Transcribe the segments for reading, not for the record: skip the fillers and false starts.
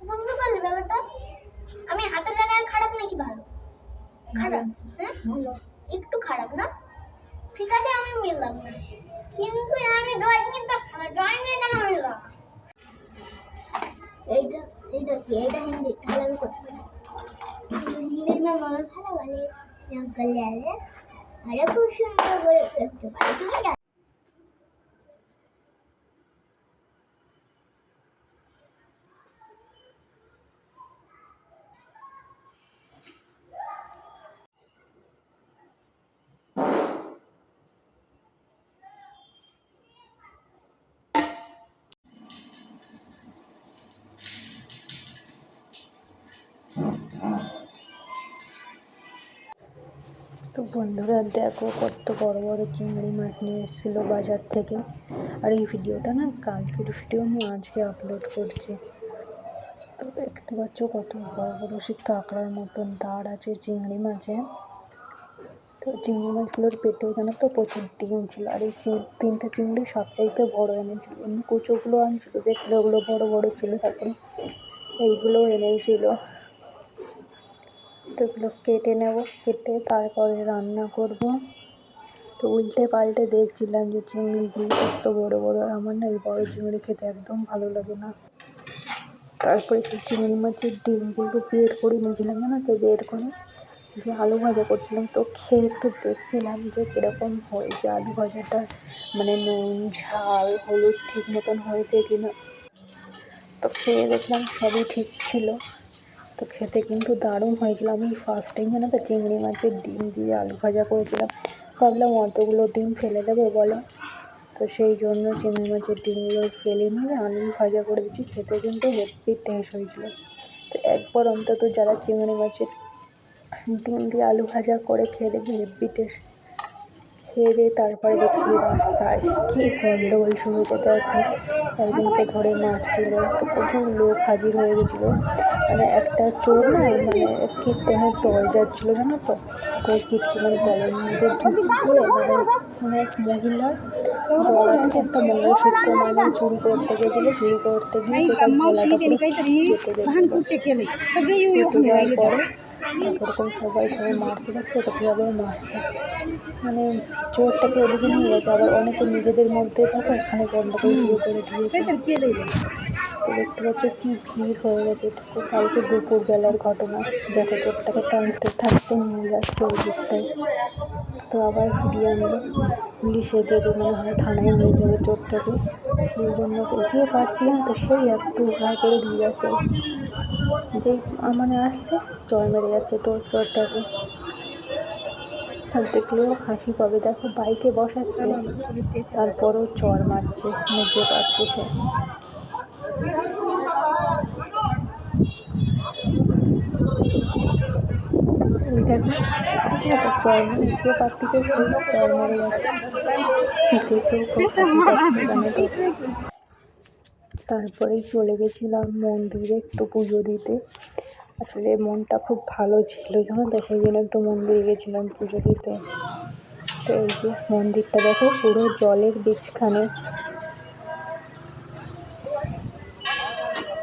বুঝতে পারলে ব্যাপারটা? আমি হাতে লাগায় খারাপ নাকি ভালো? খারাপ, হ্যাঁ ভালো, একটু খারাপ না? ঠিক আছে, আমি মিললাম না, কিন্তু আমি ড্রয়িং কিন্তু ড্রয়িং এর কেন মিললাম? এইটা এইটা কি? এইটা হিন্দি, তাহলে আমি করতে পারি। হিন্দির নাম আমার ভালো বলে জঙ্গলে আরে খুব সুন্দর করে করতে পারি। তুমি তো বন্ধুরা দেখো কত বড় বড় চিংড়ি মাছ নিয়ে এসেছিলো বাজার থেকে। আর এই ভিডিওটা না কালকের ভিডিও আমি আজকে আপলোড করছি। তো দেখতে পাচ্ছ কত বড় বড় সে কাঁকড়ার মতন দাঁড় আছে চিংড়ি মাছে। তো চিংড়ি মাছগুলোর পেটে জানো তো প্রচুর ডিম ছিল। আর এই তিনটে চিংড়ি সবচাইতে বড় এনেছিল। এমনি কুচোগুলো আনছিল, দেখলে ওগুলো বড় বড় ছিল। তারপরে এইগুলোও এনেছিল। তো এগুলো কেটে নেব, কেটে তারপরে রান্না করব। তো উল্টে পাল্টে দেখছিলাম যে চিংড়িগুলো কত বড় বড়। আর আমার না এই বড় চিংড়ি খেতে একদম ভালো লাগে না। তারপরে সেই চিংড়ি মাছের ডিমগুলো বের করে নিয়েছিলাম, জানো তো, বের করে যে আলু ভাজা করছিলাম। তো খেয়ে একটু দেখছিলাম যে কীরকম হয়েছে আলু ভাজাটা, মানে নুন ঝাল হলুদ ঠিক মতন হয়েছে কিনা। তো খেয়ে দেখলাম সবই ঠিক ছিল। তো খেতে কিন্তু দারুণ হয়েছিল। আমি ফার্স্ট টাইম জানো তো চিংড়ি মাছের ডিম দিয়ে আলু ভাজা করেছিলাম। ভাবলাম অতগুলো ডিম ফেলে দেবো বলো, তো সেই জন্য চিংড়ি মাছের ডিমগুলো ফেলে নিয়ে আলু ভাজা করে দিচ্ছি। খেতে কিন্তু হেভি টেস্ট হয়েছিল। তো একবার অন্তত যারা চিংড়ি মাছের ডিম দিয়ে আলু ভাজা করে খেয়ে দেখবে হেভি টেস্ট। খেয়ে দিয়ে তারপরে দেখি রাস্তায় কী গন্ডগোল শুরু হয়েছে। দেখো একজনকে ধরে মারছিল। তো প্রচুর লোক হাজির হয়ে গেছিলো। মানে একটা চোর না, মানে কীর্তনের দল যাচ্ছিলো, জানো তো। তো কীর্তনের দলের মধ্যে ঢুকিয়ে মানে এক মহিলার গলা থেকে একটা মঙ্গলসূত্র মানে চুরি করতে গেছিলো। চুরি করতে গিয়ে তার গলাটা পুরো কেটে যাওয়ার পরে এরকম সবাই মারতে থাকছে। তো কীভাবে মারছে, মানে চোরটাকে ওদিকে নিয়ে গেছে, আবার অনেকে নিজেদের মধ্যে দেখো এখানে গন্ডগোল শুরু করে দিয়েছে। তো দেখতে পাচ্ছ কী ভিড় হয়ে গেছে। এটা কালকে দুপুরবেলার ঘটনা। দেখো চোরটাকে টানতে টানতে নিয়ে যাচ্ছে ওই দিকটায়। তো আবার ফিরিয়ে আনলো পুলিশে দেবে, মনে হয় থানায় নিয়ে যাবে চোরটাকে। সেই জন্য যে পারছি না, তো সেই এত ঘা করে দিয়ে যাচ্ছে, যেই মানে আসছে চড় মেরে যাচ্ছে চোরটাকে। আর দেখলেও হাসি পাবে। দেখো বাইকে বসাচ্ছে, তারপরও চড় মারছে, মেজে পাচ্ছে সে। এই দেখো, চড় মানে যে পাত্তিছে সেই চড় মেরে যাচ্ছে, দেখেও খুব হাসি পাচ্ছে জানো তো। তারপরেই চলে গেছিলাম মন্দিরে একটু পুজো দিতে। আসলে মনটা খুব ভালো ছিল জানো তো, সেই জন্য একটু মন্দিরে গেছিলাম পুজো দিতে। তো এই যে মন্দিরটা দেখো পুরো জলের বীজখানে,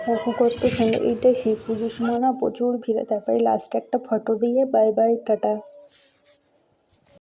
দেখো কত সুন্দর। এইটাই শিব পুজোর সময় না প্রচুর ভিড়। তারপরে লাস্টে একটা ফটো দিয়ে বাই বাই টাটা।